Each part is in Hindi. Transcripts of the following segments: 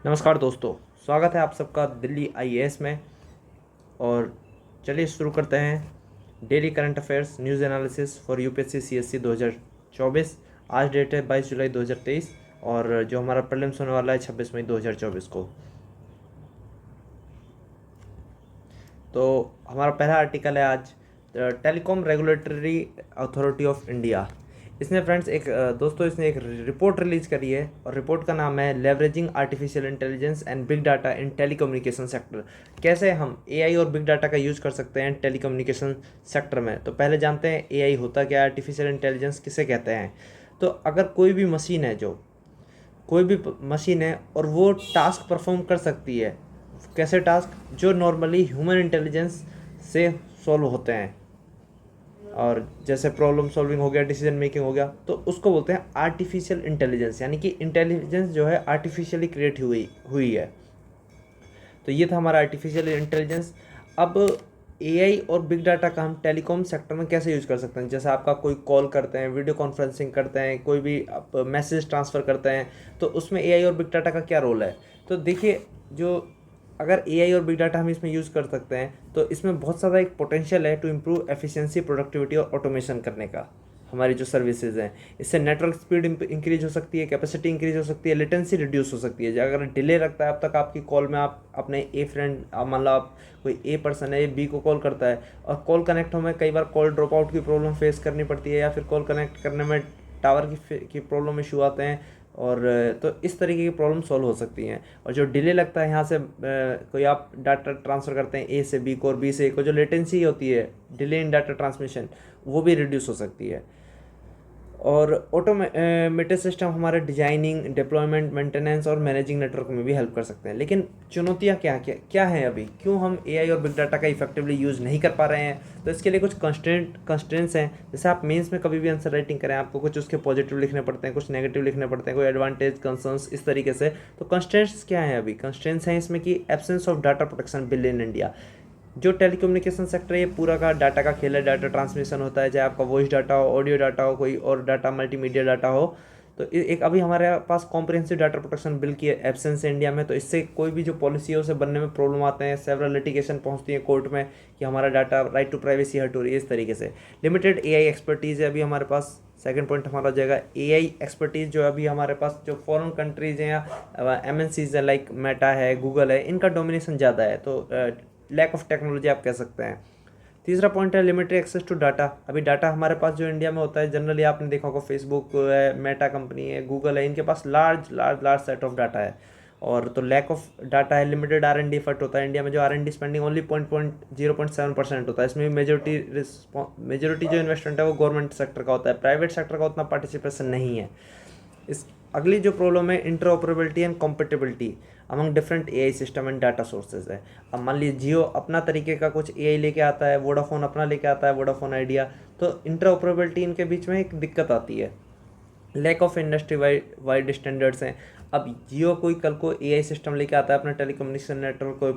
नमस्कार दोस्तों, स्वागत है आप सबका दिल्ली आईएएस में। और चलिए शुरू करते हैं daily current affairs news analysis for UPSC CSC 2024। आज डेट है 22 जुलाई 2023 और जो हमारा प्रीलिम्स होने वाला है 26 मई 2024 को। तो हमारा पहला आर्टिकल है आज telecom regulatory authority of India. इसने फ्रेंड्स दोस्तों इसने एक रिपोर्ट रिलीज करी है और रिपोर्ट का नाम है leveraging artificial intelligence and big data in telecommunication sector. कैसे हम एआई और बिग डाटा का यूज़ कर सकते हैं टेलीकम्युनिकेशन सेक्टर में। तो पहले जानते हैं एआई होता क्या है, आर्टिफिशियल इंटेलिजेंस किसे कहते हैं। तो अगर कोई भी मशीन है और वो टास्क परफॉर्म कर सकती है। कैसे टास्क जो नॉर्मली ह्यूमन इंटेलिजेंस से सॉल्व होते हैं, और जैसे प्रॉब्लम सॉल्विंग हो गया, डिसीजन मेकिंग हो गया, तो उसको बोलते हैं आर्टिफिशियल इंटेलिजेंस, यानी कि इंटेलिजेंस जो है आर्टिफिशियली क्रिएट हुई हुई है। तो ये था हमारा आर्टिफिशियल इंटेलिजेंस। अब एआई और बिग डाटा का हम टेलीकॉम सेक्टर में कैसे यूज़ कर सकते हैं। जैसे आपका कोई कॉल करते हैं, वीडियो कॉन्फ्रेंसिंग करते हैं, कोई भी आप मैसेज ट्रांसफ़र करते हैं, तो उसमें एआई और बिग डाटा का क्या रोल है। तो देखिए, जो अगर एआई और बिग डाटा हम इसमें यूज़ कर सकते हैं तो इसमें बहुत ज़्यादा एक पोटेंशियल है टू इम्प्रूव एफिशिएंसी, प्रोडक्टिविटी और ऑटोमेशन करने का। हमारी जो सर्विसेज हैं, इससे नेटवर्क स्पीड इंक्रीज हो सकती है, कैपेसिटी इंक्रीज हो सकती है, लेटेंसी रिड्यूस हो सकती है। अगर डिले लगता है अब तक आपकी कॉल में, आप अपने ए फ्रेंड, मान लो आप कोई ए पर्सन है, बी को कॉल करता है और कॉल कनेक्ट होने में कई बार कॉल ड्रॉप आउट की प्रॉब्लम फेस करनी पड़ती है, या फिर कॉल कनेक्ट करने में टावर की प्रॉब्लम इशू आते हैं, और तो इस तरीके की प्रॉब्लम सॉल्व हो सकती हैं। और जो डिले लगता है यहाँ से कोई आप डाटा ट्रांसफ़र करते हैं ए से बी को और बी से ए को, जो लेटेंसी होती है, डिले इन डाटा ट्रांसमिशन, वो भी रिड्यूस हो सकती है। और ऑटोमेटेड सिस्टम हमारे डिजाइनिंग, डिप्लॉयमेंट, मेंटेनेंस और मैनेजिंग नेटवर्क में भी हेल्प कर सकते हैं। लेकिन चुनौतियाँ क्या क्या क्या हैं अभी, क्यों हम एआई और बिग डाटा का इफेक्टिवली यूज़ नहीं कर पा रहे हैं। तो इसके लिए कुछ कंस्ट्रेंट्स हैं। जैसे आप मेंस में कभी भी आंसर राइटिंग करें, आपको कुछ उसके पॉजिटिव लिखने पड़ते हैं, कुछ नेगेटिव लिखने पड़ते हैं, कोई एडवांटेज, कंसर्न्स, इस तरीके से। तो कंस्ट्रेंट्स क्या हैं अभी। कंस्ट्रेंट्स हैं इसमें कि absence of data protection bill in India. जो टेलीकम्युनिकेशन सेक्टर है, ये पूरा का डाटा का खेल है। डाटा ट्रांसमिशन होता है, चाहे आपका वॉइस डाटा हो, ऑडियो डाटा हो, कोई और डाटा, मल्टीमीडिया डाटा हो। तो एक अभी हमारे पास कॉम्प्रिहेंसिव डाटा प्रोटेक्शन बिल की एब्सेंस है इंडिया में। तो इससे कोई भी जो पॉलिसी है उसे बनने में प्रॉब्लम आते हैं, सेवरल लिटिगेशन पहुंचती है कोर्ट में कि हमारा data, right to privacy hurt हो रही है, इस तरीके से। लिमिटेड एआई एक्सपर्टीज़ है अभी हमारे पास। सेकंड पॉइंट हमारा हो जाएगा एआई एक्सपर्टीज़, जो अभी हमारे पास जो फॉरेन कंट्रीज़ हैं या एमएनसीज है, लाइक मेटा है, गूगल है, इनका डोमिनेशन ज़्यादा है। तो लैक ऑफ टेक्नोलॉजी आप कह सकते हैं। तीसरा पॉइंट है लिमिटेड एक्सेस टू डाटा। अभी डाटा हमारे पास जो इंडिया में होता है, जनरली आपने देखा होगा, फेसबुक है, मेटा कंपनी है, गूगल है, इनके पास large large large set of data है। और तो लैक ऑफ डाटा है, लिमिटेड R&D एफर्ट होता है इंडिया में। जो R&D स्पेंडिंग ओनली 0.7% होता है। इसमें मेजोरिटी जो इन्वेस्टमेंट है वो गवर्नमेंट सेक्टर का होता है, प्राइवेट सेक्टर का उतना पार्टिसिपेशन नहीं है। इस अगली जो प्रॉब्लम है interoperability and compatibility among different AI system and data sources है। अब मान लीजिए जियो अपना तरीके का कुछ एआई लेके आता है, वोडाफोन अपना लेके आता है, वोडाफोन आइडिया। तो इंटरऑपरेबिलिटी इनके बीच में एक दिक्कत आती है। Lack of industry wide standards हैं। अब जियो कोई कल को एआई सिस्टम लेके आता है अपना टेलीकम्युनिकेशन नेटवर्क को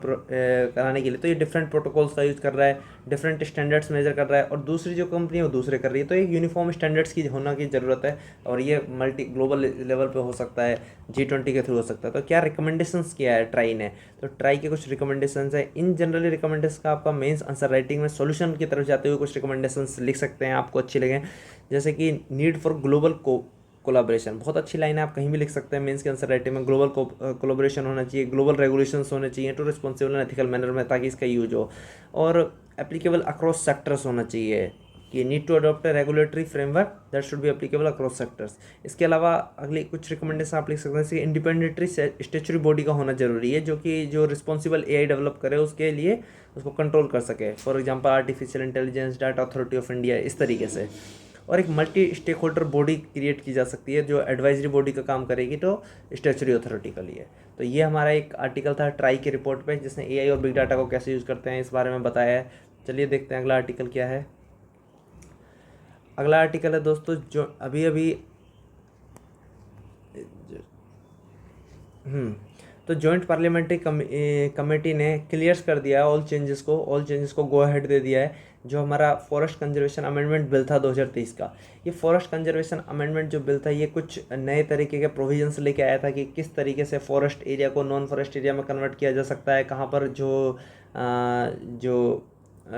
कराने के लिए, तो ये डिफरेंट प्रोटोकॉल्स का यूज़ कर रहा है, डिफरेंट स्टैंडर्ड्स मेजर कर रहा है, और दूसरी जो कंपनी है वो दूसरे कर रही है। तो एक यूनिफॉर्म स्टैंडर्ड्स की होना की ज़रूरत है, और ये मल्टी ग्लोबल लेवल पे हो सकता है, G20 के थ्रू हो सकता है। तो क्या रिकमेंडेशंस किया है ट्राई ने। तो ट्राई के कुछ रिकमेंडेशंस है। इन जनरली रिकमेंडेशंस का आपका मेंस आंसर राइटिंग में सॉल्यूशन की तरफ जाते हुए कुछ रिकमेंडेशंस लिख सकते हैं, आपको अच्छी लगे। जैसे कि नीड फॉर ग्लोबल कोलाब्रेशन, बहुत अच्छी लाइन है, आप कहीं भी लिख सकते हैं मेंस के आंसर राइटिंग में। ग्लोबल कोलाब्रेशन होना चाहिए, ग्लोबल रेगुलेशंस होने चाहिए to responsible and ethical manner में, ताकि इसका यूज हो। और एप्लीकेबल अक्रॉस सेक्टर्स होना चाहिए कि need to adopt a regulatory framework that should be applicable across sectors. इसके अलावा अगली कुछ रिकमेंडेशन आप लिख सकते हैं, जैसे इंडिपेंडेंटरी स्टेचुरी बॉडी का होना जरूरी है, जो कि जो रिस्पॉन्सिबल एआई डेवलप करे उसके लिए उसको कंट्रोल कर सके। For example artificial intelligence, data authority of India, इस तरीके से। और एक multi stakeholder body create की जा सकती है जो एडवाइजरी बॉडी का काम करेगी, तो स्टैच्यूटरी अथॉरिटी के लिए। तो ये हमारा एक आर्टिकल था ट्राई के रिपोर्ट पे, जिसने एआई और बिग डाटा को कैसे यूज़ करते हैं इस बारे में बताया है। चलिए देखते हैं अगला आर्टिकल क्या है। अगला आर्टिकल है दोस्तों, जो अभी अभी तो जॉइंट पार्लियामेंट्री कमेटी ने क्लियर्स कर दिया है ऑल चेंजेस को गो अहेड दे दिया है जो हमारा फॉरेस्ट कंजर्वेशन अमेंडमेंट बिल था 2023 का, ये फॉरेस्ट कंजर्वेशन अमेंडमेंट जो बिल था ये कुछ नए तरीके के प्रोविजंस लेके आया था कि किस तरीके से फॉरेस्ट एरिया को नॉन फॉरेस्ट एरिया में कन्वर्ट किया जा सकता है, कहाँ पर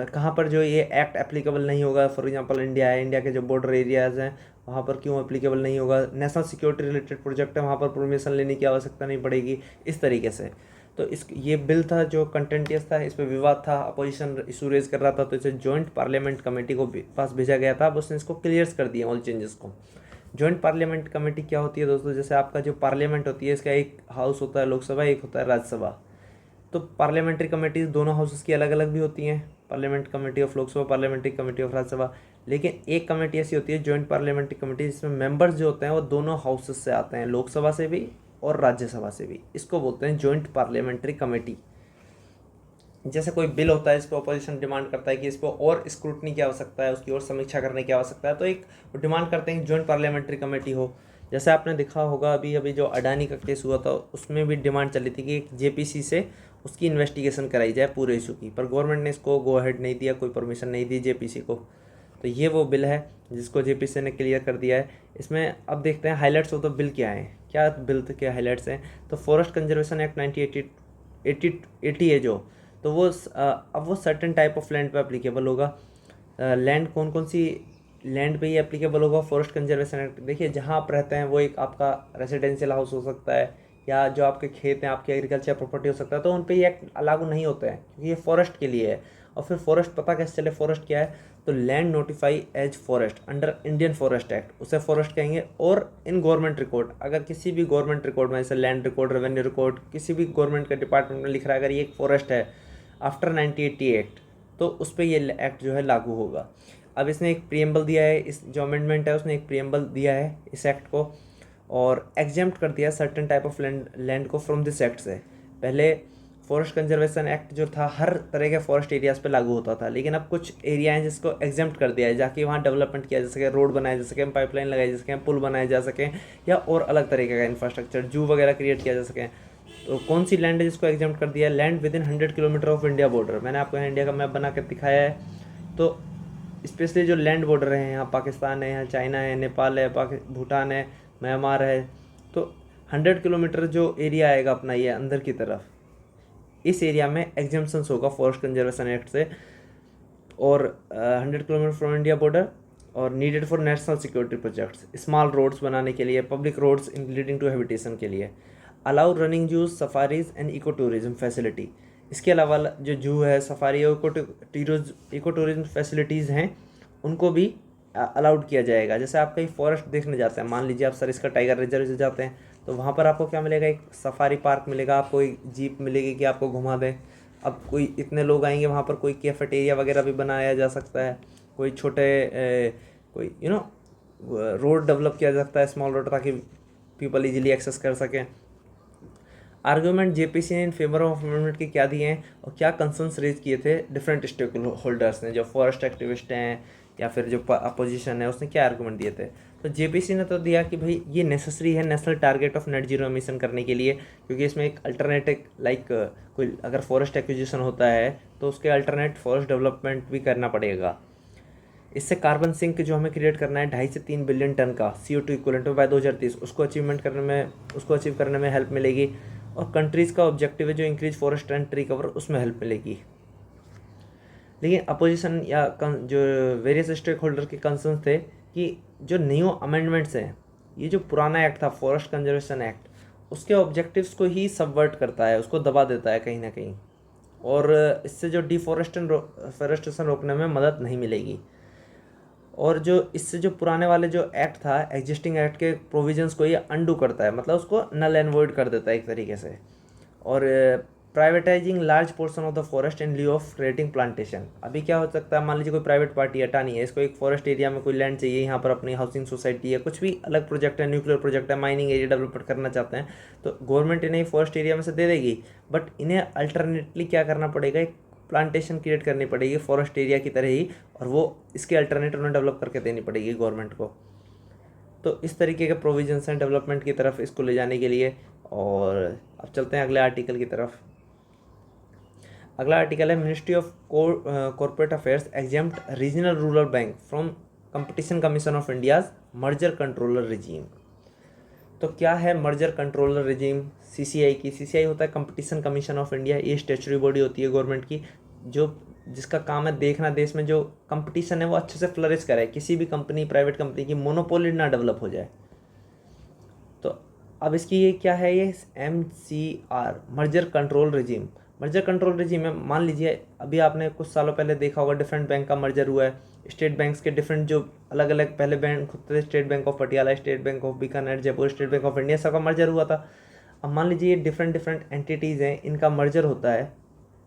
कहाँ पर जो ये एक्ट एप्लीकेबल नहीं होगा। फॉर एग्जांपल इंडिया है, इंडिया के जो बॉर्डर एरियाज़ हैं वहाँ पर क्यों एप्लीकेबल नहीं होगा, नेशनल सिक्योरिटी रिलेटेड प्रोजेक्ट है वहाँ पर परमिशन लेने की आवश्यकता नहीं पड़ेगी, इस तरीके से। तो इस ये बिल था जो कंटेंटियस था, इस पर विवाद था, अपोजिशन इशू रेज कर रहा था, तो इसे जॉइंट पार्लियामेंट कमेटी को पास भेजा गया था। अब उसने इसको क्लियर्स कर दिया ऑल चेंजेस को। जॉइंट पार्लियामेंट कमेटी क्या होती है दोस्तों, जैसे आपका जो पार्लियामेंट होती है इसका एक हाउस होता है लोकसभा, एक होता है राज्यसभा। तो पार्लियामेंट्री कमेटीज दोनों हाउसेस की अलग अलग भी होती हैं, parliament committee of Lok Sabha, parliamentary committee of Rajya Sabha. लेकिन एक कमेटी ऐसी होती है जॉइंट पार्लियामेंट्री कमेटी, जिसमें मेंबर्स जो होते हैं वो दोनों हाउसेस से आते हैं, लोकसभा से भी और राज्यसभा से भी। इसको बोलते हैं जॉइंट पार्लियामेंट्री कमेटी। जैसे कोई बिल होता है, इस पर अपोजिशन डिमांड करता है कि इस पर और स्क्रूटनी की आवश्यकता है, उसकी और समीक्षा करने की आवश्यकता है, तो एक डिमांड करते हैं कि जॉइंट पार्लियामेंट्री कमेटी हो। जैसे आपने देखा होगा अभी जो अडानी का केस हुआ था उसमें भी डिमांड चली थी कि एक जेपीसी से उसकी इन्वेस्टिगेशन कराई जाए पूरे इशू की, पर गवर्नमेंट ने इसको गो अहेड नहीं दिया, कोई परमिशन नहीं दी जेपीसी को। तो ये वो बिल है जिसको जेपीसी ने क्लियर कर दिया है। इसमें अब देखते हैं हाईलाइट्स ऑफ द बिल क्या है, क्या बिल के हाईलाइट्स हैं। तो फॉरेस्ट कंजर्वेशन एक्ट 1980 है जो, तो वो अब वो सर्टेन टाइप ऑफ लैंड पे एप्लीकेबल होगा। लैंड कौन कौन सी लैंड पे ही एप्लीकेबल होगा फॉरेस्ट कंजर्वेशन एक्ट। देखिए जहाँ आप रहते हैं वो एक आपका रेजिडेंशियल हाउस हो सकता है, या जो आपके खेत हैं, आपकी एग्रीकल्चर प्रॉपर्टी हो सकता है, तो उन पे ये एक्ट लागू नहीं होता है क्योंकि ये फॉरेस्ट के लिए है। और फिर फॉरेस्ट पता कैसे चले फॉरेस्ट क्या है, तो land notify as forest under Indian Forest Act, उसे फॉरेस्ट कहेंगे। और इन गवर्नमेंट रिकॉर्ड, अगर किसी भी गवर्नमेंट रिकॉर्ड में, जैसे लैंड रिकॉर्ड, रेवेन्यू रिकॉर्ड, किसी भी गवर्नमेंट के डिपार्टमेंट में लिख रहा है अगर ये एक फॉरेस्ट है आफ्टर 1980 एक्ट, तो उस पर ये एक्ट जो है लागू होगा। अब इसने एक प्रीएम्बल दिया है, इस जो अमेंडमेंट है उसने एक प्रीएम्बल दिया है इस एक्ट को, और एग्जेम्प्ट कर दिया सर्टेन टाइप ऑफ लैंड को फ्रॉम दिस एक्ट से। पहले फॉरेस्ट कंजर्वेशन एक्ट जो था हर तरह के फॉरेस्ट एरियाज़ पे लागू होता था, लेकिन अब कुछ एरिया हैं जिसको एग्जेम्प्ट कर दिया है, जाके वहाँ डेवलपमेंट किया जा सके, रोड बनाए जा सके, पाइपलाइन लगाई जा सके, पुल बनाए जा सकें, या और अलग तरीके का इंफ्रास्ट्रक्चर, जू वगैरह क्रिएट किया जा सके। तो कौन सी लैंड है जिसको एग्जेम्प्ट कर दिया है, land with in 100 kilometre of India border. मैंने आपको इंडिया का मैप बना कर दिखाया है। तो स्पेशली जो लैंड बॉर्डर है, यहाँ पाकिस्तान है, यहाँ चाइना है, नेपाल है, भूटान है, म्यांमार है, तो 100 किलोमीटर जो एरिया आएगा अपना ये अंदर की तरफ, इस एरिया में एग्जेम्पशंस होगा फॉरेस्ट कंजर्वेशन एक्ट से। और 100 किलोमीटर फ्रॉम इंडिया बॉर्डर, और needed for national security projects, small roads बनाने के लिए, public roads leading to habitation के लिए, allow running zoos, safaris and eco tourism facility. इसके अलावा जो जू है, सफारी और इको टूरिज्म फैसिलिटीज़ हैं उनको भी अलाउड किया जाएगा। जैसे आप कहीं फॉरेस्ट देखने जाते हैं, मान लीजिए आप सरिस्का टाइगर रिजर्व से जाते हैं, तो वहाँ पर आपको क्या मिलेगा, एक सफारी पार्क मिलेगा, आपको एक जीप मिलेगी कि आपको घुमा दें। अब कोई इतने लोग आएंगे वहाँ पर कोई कैफेटेरिया वगैरह भी बनाया जा सकता है, कोई छोटे कोई रोड डेवलप किया जा सकता है, स्मॉल रोड, ताकि पीपल इजीली एक्सेस कर सकें। आर्गूमेंट जेपीसी ने इन फेवर ऑफ अमेंडमेंट के क्या दिए हैं और क्या कंसर्न्स रेज किए थे डिफरेंट स्टेक होल्डर्स ने, जो फॉरेस्ट एक्टिविस्ट हैं या फिर जो अपोजिशन है, उसने क्या आर्गूमेंट दिए थे। तो जेपीसी ने तो दिया कि भाई ये नेसेसरी है national target of net zero emission करने के लिए, क्योंकि इसमें एक अल्टरनेटिव कोई अगर फॉरेस्ट एक्विजिशन होता है तो उसके अल्टरनेट फॉरेस्ट डेवलपमेंट भी करना पड़ेगा। इससे कार्बन सिंक जो हमें क्रिएट करना है 2.5 से 3 बिलियन टन का CO2 इक्वलेंट बाय 2030, उसको अचीव करने में हेल्प मिलेगी। और कंट्रीज़ का ऑब्जेक्टिव है जो increase forest and tree cover, उसमें हेल्प मिलेगी। लेकिन अपोजिशन या जो वेरियस स्टेक होल्डर के कंसर्न थे कि जो न्यू अमेंडमेंट्स हैं, ये जो पुराना एक्ट था फॉरेस्ट कंजर्वेशन एक्ट, उसके ऑब्जेक्टिव्स को ही सबवर्ट करता है, उसको दबा देता है कहीं ना कहीं, और इससे जो डिफॉरेस्टेशन रोकने में मदद नहीं मिलेगी। और जो इससे जो पुराने वाले जो एक्ट था, एग्जिस्टिंग एक्ट के प्रोविजंस को ये अंडू करता है, मतलब उसको नल एंड वॉइड कर देता है एक तरीके से। और privatising large portion of the forest in लिeu of creating plantation. अभी क्या हो सकता है, मान लीजिए कोई प्राइवेट पार्टी हटानी है, इसको एक फॉरेस्ट एरिया में कोई लैंड चाहिए, यहाँ पर अपनी हाउसिंग सोसाइटी है, कुछ भी अलग प्रोजेक्ट है, न्यूक्लियर प्रोजेक्ट है, माइनिंग एरिया डेवलपमेंट करना चाहते हैं, तो गवर्नमेंट इन्हें फॉरेस्ट एरिया में से दे देगी, बट इन्हें अल्टरनेटली क्या करना पड़ेगा, एक प्लांटेशन क्रिएट करनी पड़ेगी फॉरेस्ट एरिया की तरह ही, और वो इसके अल्टरनेट उन्हें डेवलप करके देनी पड़ेगी गवर्नमेंट को। तो इस तरीके के प्रोविजंस हैं डेवलपमेंट की तरफ इसको ले जाने के लिए। और अब चलते हैं अगले आर्टिकल की तरफ। अगला आर्टिकल है ministry of corporate affairs exempt regional rural bank from competition Commission of India's merger controller regime. तो क्या है मर्जर कंट्रोलर रिजीम सीसीआई की? सीसीआई होता है कंपटीशन कमीशन ऑफ इंडिया। ये स्टैट्यूटरी बॉडी होती है गवर्नमेंट की, जो जिसका काम है देखना देश में जो कंपटीशन है वो अच्छे से फ्लरिश करे, किसी भी कंपनी प्राइवेट कंपनी की मोनोपोली ना डेवलप हो जाए। तो अब इसकी ये क्या है, ये MCR merger control regime. Merger control regime में मान लीजिए अभी आपने कुछ सालों पहले देखा होगा डिफरेंट बैंक का मर्जर हुआ है, स्टेट बैंक्स के डिफरेंट जो अलग अलग पहले बैंक होते थे, state bank of Patiala, state bank of Bikaner, Jaipur, state bank of India, सबका मर्जर हुआ था। अब मान लीजिए ये डिफरेंट डिफरेंट एंटिटीज़ हैं, इनका मर्जर होता है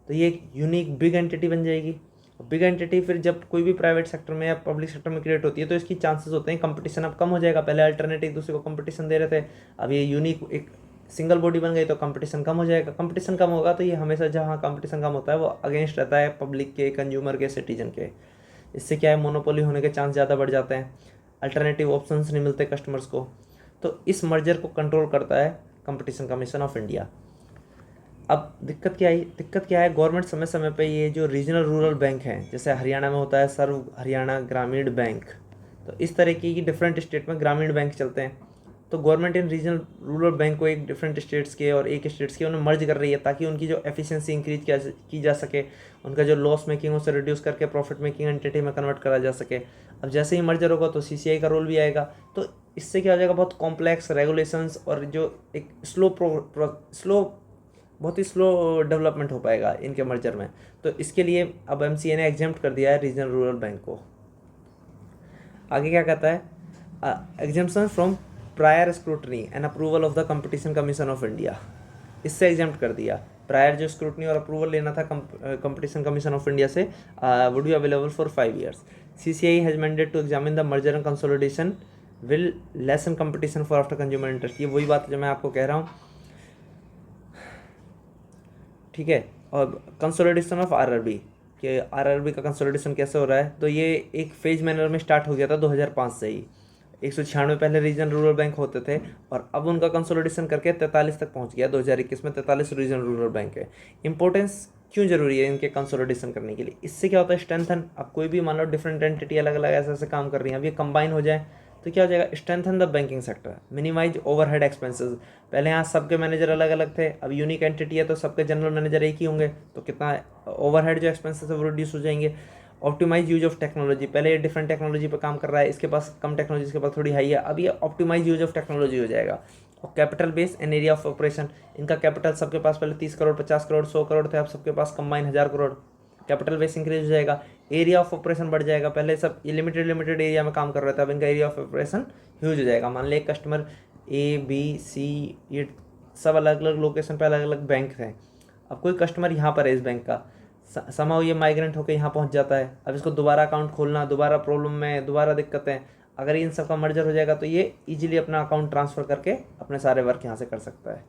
तो ये एक यूनिक बिग एंटिटी बन जाएगी। बिग एंटिटी फिर जब कोई भी प्राइवेट सेक्टर में या पब्लिक सेक्टर में क्रिएट होती है तो इसकी चांसेस होते हैं कंपटीशन अब कम हो जाएगा। पहले अल्टरनेट एक दूसरे को कंपटीशन दे रहे थे, अब ये यूनिक एक सिंगल बॉडी बन गई तो कंपटीशन कम हो जाएगा। कंपटीशन कम होगा तो ये हमेशा जहाँ कंपटीशन कम होता है वो अगेंस्ट रहता है पब्लिक के, कंज्यूमर के, सिटीजन के। इससे क्या है मोनोपोली होने के चांस ज़्यादा बढ़ जाते हैं, अल्टरनेटिव ऑप्शंस नहीं मिलते कस्टमर्स को। तो इस मर्जर को कंट्रोल करता है कंपटीशन कमीशन ऑफ इंडिया। अब दिक्कत क्या है, गवर्नमेंट समय समय पे ये जो रीजनल रूरल बैंक हैं, जैसे हरियाणा में होता है सर्व हरियाणा ग्रामीण बैंक, तो इस तरह की डिफरेंट स्टेट में ग्रामीण बैंक चलते हैं। तो government in regional rural bank को एक डिफरेंट स्टेट्स के और एक स्टेट्स के उन्हें मर्ज कर रही है ताकि उनकी जो एफिशिएंसी इंक्रीज की जा सके, उनका जो लॉस मेकिंग उसे रिड्यूस करके प्रॉफिट मेकिंग एंटिटी में कन्वर्ट करा जा सके। अब जैसे ही मर्जर होगा तो सीसीआई का रोल भी आएगा, तो इससे क्या हो जाएगा, बहुत कॉम्प्लेक्स रेगुलेशंस और जो एक बहुत ही स्लो डेवलपमेंट हो पाएगा इनके मर्जर में। तो इसके लिए अब MCA ने एग्जेम्प्ट कर दिया है रीजनल रूरल बैंक को। आगे क्या कहता है, exemption from prior scrutiny and approval of the Competition Commission of India, इससे एग्जेम्प्ट कर दिया। प्रायर जो स्क्रूटनी और अप्रूवल लेना था कंपटीशन कमीशन ऑफ इंडिया से would be available for 5 years। CCI has mandate to examine the merger and consolidation will lessen competition for after consumer interest. ये वही बात जो मैं आपको कह रहा हूँ, ठीक है। और कंसोलिडेशन ऑफ RRB, कि RRB का कंसोलिडेशन कैसे हो रहा है, तो ये एक फेज मैनर में स्टार्ट हो गया था 2005 से ही। 196 पहले रीजनल रूरल बैंक होते थे और अब उनका कंसोलिडेशन करके 43 तक पहुंच गया। 2021 में 43 रीजनल रूरल बैंक है। इंपॉर्टेंस क्यों जरूरी है इनके कंसोलिडेशन करने के लिए, इससे क्या होता है स्ट्रेंथन। अब कोई भी मान लो डिफरेंट एंटिटी अलग अलग ऐसे ऐसे काम कर रही हैं, अब ये कंबाइन हो जाए तो क्या हो जाएगा, strengthen the banking sector, minimise overhead expenses. पहले यहाँ सबके मैनेजर अलग अलग थे, अब यूनिक एंटिटी है तो सबके जनरल मैनेजर एक ही होंगे, तो कितना ओवरहेड जो एक्सपेंसेस है वो रिड्यूस हो जाएंगे। ऑप्टिमाइज यूज ऑफ टेक्नोलॉजी, पहले ये डिफरेंट टेक्नोलॉजी पर काम कर रहा है, इसके पास कम टेक्नोलॉजी, इसके पास थोड़ी हाई है, अब ये ऑप्टिमाइज यूज ऑफ टेक्नोलॉजी हो जाएगा। और capital base and area of operation, इनका कैपिटल सबके पास पहले 30 करोड़ 50 करोड़ 100 करोड़ थे, अब सबके पास combine 1000 crore. Capital base increase हो जाएगा, एरिया ऑफ ऑपरेशन बढ़ जाएगा। पहले सब ये लिमिटेड एरिया में काम कर रहे थे, अब इनका एरिया ऑफ ऑपरेशन ह्यूज हो जाएगा। मान लिया कस्टमर ABC ये सब अलग अलग लोकेशन पे अलग अलग बैंक हैं, अब कोई कस्टमर यहाँ पर है इस बैंक का, समाओ ये माइग्रेंट होकर यहाँ पहुँच जाता है, अब इसको दोबारा अकाउंट खोलना, दोबारा प्रॉब्लम में, दोबारा दिक्कतें। अगर इन सब का मर्जर हो जाएगा तो ये इजीली अपना अकाउंट ट्रांसफ़र करके अपने सारे वर्क यहाँ से कर सकता है।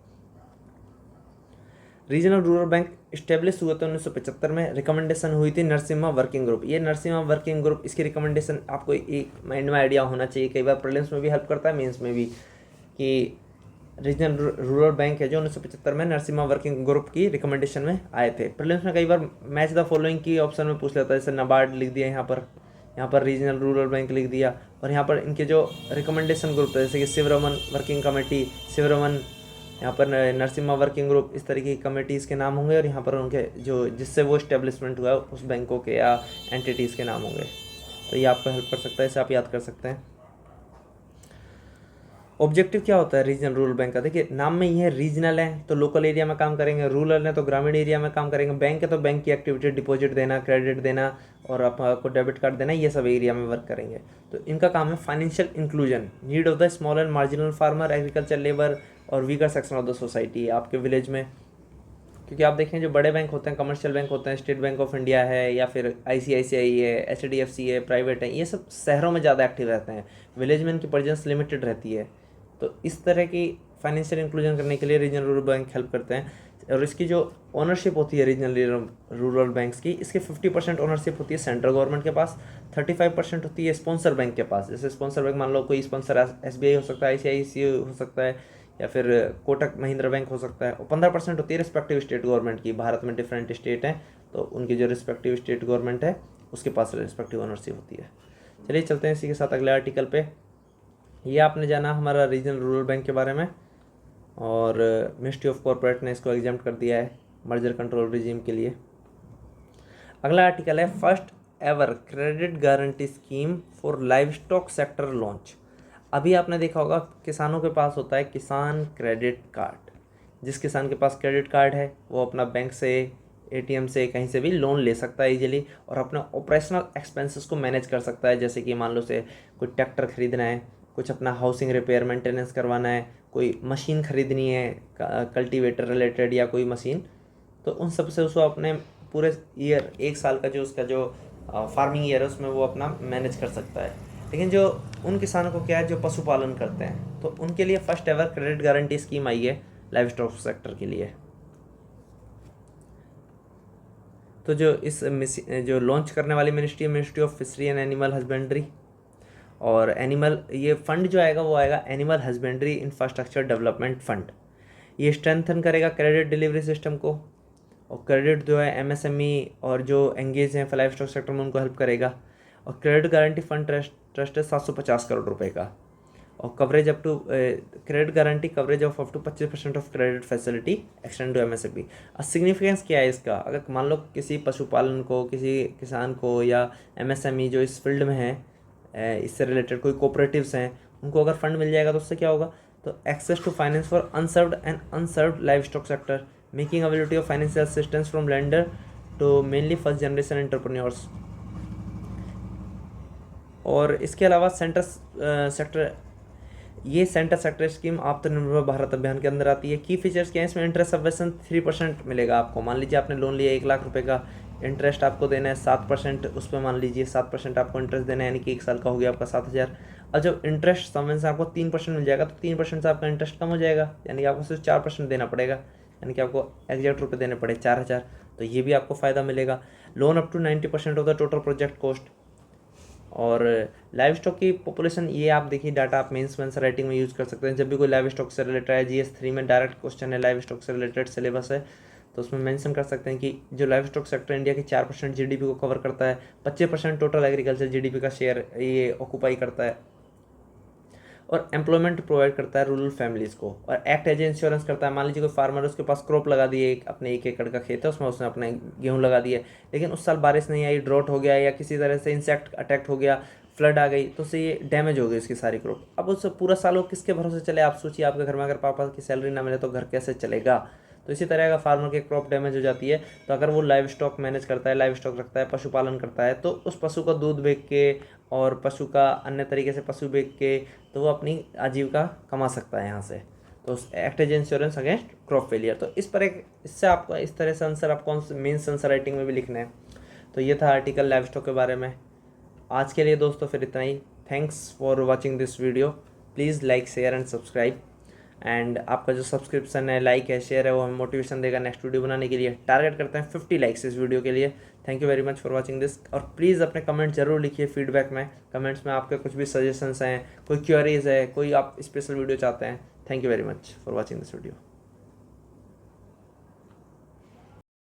रीजनल रूरल बैंक इस्टेब्लिश हुए थे 1975 में, रिकमेंडेशन हुई थी नरसिम्हा वर्किंग ग्रुप। ये नरसिम्हा वर्किंग ग्रुप, इसकी रिकमेंडेशन आपको एक माइंड में आइडिया होना चाहिए, कई बार प्रीलिम्स में भी हेल्प करता है, मेंस में भी, कि रीजनल रूरल बैंक है जो 1975 में नरसिम्हा वर्किंग ग्रुप की रिकमेंडेशन में आए थे। प्रीलिम्स में कई बार मैच द फॉलोइंग की ऑप्शन में पूछ लेता है, जैसे नाबार्ड लिख दिया यहाँ पर रीजनल रूरल बैंक लिख दिया, और यहाँ पर इनके जो रिकमेंडेशन ग्रुप था जैसे कि शिवरमन वर्किंग कमेटी, शिवरमन, यहाँ पर नरसिम्हा वर्किंग ग्रुप, इस तरीके की कमेटीज़ के नाम होंगे, और यहाँ पर उनके जो जिससे वो इस्टेब्लिशमेंट हुआ है उस बैंकों के या एंटिटीज़ के नाम होंगे। तो ये आपको हेल्प कर सकता है, इसे आप याद कर सकते हैं। ऑब्जेक्टिव क्या होता है रीजनल रूरल बैंक का, देखिए नाम में ये रीजनल है तो लोकल एरिया में काम करेंगे, रूरल है तो ग्रामीण एरिया में काम करेंगे, बैंक है तो बैंक की एक्टिविटी, डिपॉजिट देना, क्रेडिट देना और आपको डेबिट कार्ड देना, ये सब एरिया में वर्क करेंगे। तो इनका काम है financial inclusion, need of the small and marginal farmer, agriculture labour और weaker section of the society आपके विलेज में। क्योंकि आप देखें जो बड़े बैंक होते हैं, कमर्शियल बैंक होते हैं, स्टेट बैंक ऑफ इंडिया है या फिर ICICI है, HDFC है, प्राइवेट है, ये सब शहरों में ज़्यादा एक्टिव रहते हैं, विलेज में इनकी प्रेजेंस लिमिटेड रहती है। तो इस तरह की फाइनेंशियल इंक्लूजन करने के लिए रीजनल रूरल बैंक हेल्प करते हैं। और इसकी जो ओनरशिप होती है रीजनल रूरल बैंक्स की, इसके 50% ओनरशिप होती है सेंट्रल गवर्नमेंट के पास, 35% होती है स्पॉन्सर बैंक के पास। जैसे स्पॉन्सर बैंक मान लो कोई स्पॉन्सर SBI हो सकता है, ICICI हो सकता है, या फिर कोटक महिंद्रा बैंक हो सकता है, और 15% होती है रिस्पेक्टिव स्टेट गवर्नमेंट की। भारत में डिफरेंट स्टेट हैं, तो उनकी जो रिस्पेक्टिव स्टेट गवर्नमेंट है उसके पास रिस्पेक्टिव ओनरशिप होती है। चलिए चलते हैं इसी के साथ अगले आर्टिकल पे। ये आपने जाना हमारा रीजनल रूरल बैंक के बारे में, और मिनिस्ट्री ऑफ कॉर्पोरेट ने इसको एग्जाम्प्ट कर दिया है मर्जर कंट्रोल रिजीम के लिए। अगला आर्टिकल है first ever credit guarantee scheme for live stock sector launch. अभी आपने देखा होगा किसानों के पास होता है किसान क्रेडिट कार्ड। जिस किसान के पास क्रेडिट कार्ड है वो अपना बैंक से, एटीएम से, कहीं से भी लोन ले सकता है इजीली, और अपने ऑपरेशनल एक्सपेंसेस को मैनेज कर सकता है। जैसे कि मान लो से कोई ट्रैक्टर खरीदना है, कुछ अपना हाउसिंग रिपेयर मेंटेनेंस करवाना है, कोई मशीन खरीदनी है कल्टीवेटर रिलेटेड या कोई मशीन, तो उन सब से उसको अपने पूरे ईयर, एक साल का जो उसका जो फार्मिंग ईयर है उसमें वो अपना मैनेज कर सकता है। लेकिन जो उन किसानों को क्या है जो पशुपालन करते हैं, तो उनके लिए first ever credit guarantee scheme आई है लाइव स्टॉक सेक्टर के लिए। तो जो लॉन्च करने वाली मिनिस्ट्री है ministry of fishery and animal husbandry, और ये फंड जो आएगा वो आएगा animal husbandry infrastructure development fund. ये स्ट्रेंथन करेगा क्रेडिट डिलीवरी सिस्टम को, और क्रेडिट जो है एमएसएमई और जो एंगेज हैं लाइव स्टॉक सेक्टर में उनको हेल्प करेगा। और क्रेडिट गारंटी फंड ट्रस्ट है 750 करोड़ रुपए का, और coverage up to credit guarantee coverage of up to 25% of credit facility extend to MSME. अब सिग्निफिकेंस क्या है इसका, अगर मान लो किसी पशुपालन को, किसी किसान को या एमएसएमई जो इस फील्ड में है, इससे रिलेटेड कोई कोऑपरेटिव्स हैं, उनको अगर फंड मिल जाएगा तो उससे क्या होगा, तो access to finance for unserved livestock sector, making availability of financial assistance from lender to mainly first generation entrepreneurs. और इसके अलावा सेंटर सेक्टर स्कीम आत्मनिर्भर भारत अभियान के अंदर आती है। की फीचर्स क्या है इसमें, इंटरेस्ट सबवेंशन 3% मिलेगा आपको। मान लीजिए आपने लोन लिया 1 लाख रुपए का, इंटरेस्ट आपको देना है 7%, उस पर मान लीजिए 7% आपको इंटरेस्ट देना है, यानी कि 1 साल का हो गया आपका 7,000। और जब इंटरेस्ट सबवेंशन आपको 3% मिल जाएगा तो 3% से आपका इंटरेस्ट कम हो जाएगा, यानी कि आपको सिर्फ 4% देना पड़ेगा, यानी कि आपको एग्जैक्ट रुपये देने पड़े 4,000, तो ये भी आपको फ़ायदा मिलेगा। Loan up to 90% of the total project cost. और लाइव स्टॉक की पॉपुलेशन, ये आप देखिए डाटा आप मेंस राइटिंग में यूज़ कर सकते हैं। जब भी कोई लाइव स्टॉक से रिलेटेड है, GS3 में डायरेक्ट क्वेश्चन है, लाइव स्टॉक से रिलेटेड सिलेबस है, तो उसमें मेंशन कर सकते हैं कि जो लाइव स्टॉक सेक्टर इंडिया की 4% GDP को कवर करता है, 25% टोटल एग्रीकल्चर GDP का शेयर ये ऑक्यूपाई करता है, और एम्प्लॉयमेंट प्रोवाइड करता है रूरल फैमिलीज़ को, और एक्ट एज इंश्योरेंस करता है। मान लीजिए कोई फार्मर उसके पास क्रॉप लगा दिए, अपने 1 एकड़ का खेत है, उसमें उसने अपने गेहूँ लगा दिए, लेकिन उस साल बारिश नहीं आई, ड्रॉट हो गया, या किसी तरह से इंसेक्ट अटैक हो गया, फ्लड आ गई, तो उससे ये डैमेज हो गई उसकी सारी क्रॉप। अब उससे पूरा साल वो किसके भरोसे चले, आप सोचिए, आपके घर में अगर पापा की सैलरी ना मिले तो घर कैसे चलेगा। तो इसी तरह अगर फार्मर की क्रॉप डैमेज हो जाती है, तो अगर वो लाइव स्टॉक मैनेज करता है, लाइव स्टॉक रखता है, पशुपालन करता है, तो उस पशु का दूध बेच के और पशु का अन्य तरीके से पशु बेच के तो वो अपनी आजीविका कमा सकता है यहाँ से। तो act as insurance against crop failure. तो इससे आपको इस तरह से आंसर आपको मेंस आंसर राइटिंग में भी लिखना है। तो ये था आर्टिकल लाइव स्टॉक के बारे में। आज के लिए दोस्तों फिर इतना ही। Thanks for watching this video. Please like, share and subscribe. And आपका जो सब्सक्रिप्शन है, लाइक है, शेयर है, वो हमें मोटिवेशन देगा नेक्स्ट वीडियो बनाने के लिए। टारगेट करते हैं 50 लाइक्स इस वीडियो के लिए। Thank you very much for watching this. और प्लीज़ अपने कमेंट जरूर लिखिए फीडबैक में। कमेंट्स में आपके कुछ भी सजेशंस हैं, कोई क्वेरीज है, कोई आप स्पेशल वीडियो चाहते हैं। Thank you very much for watching this video.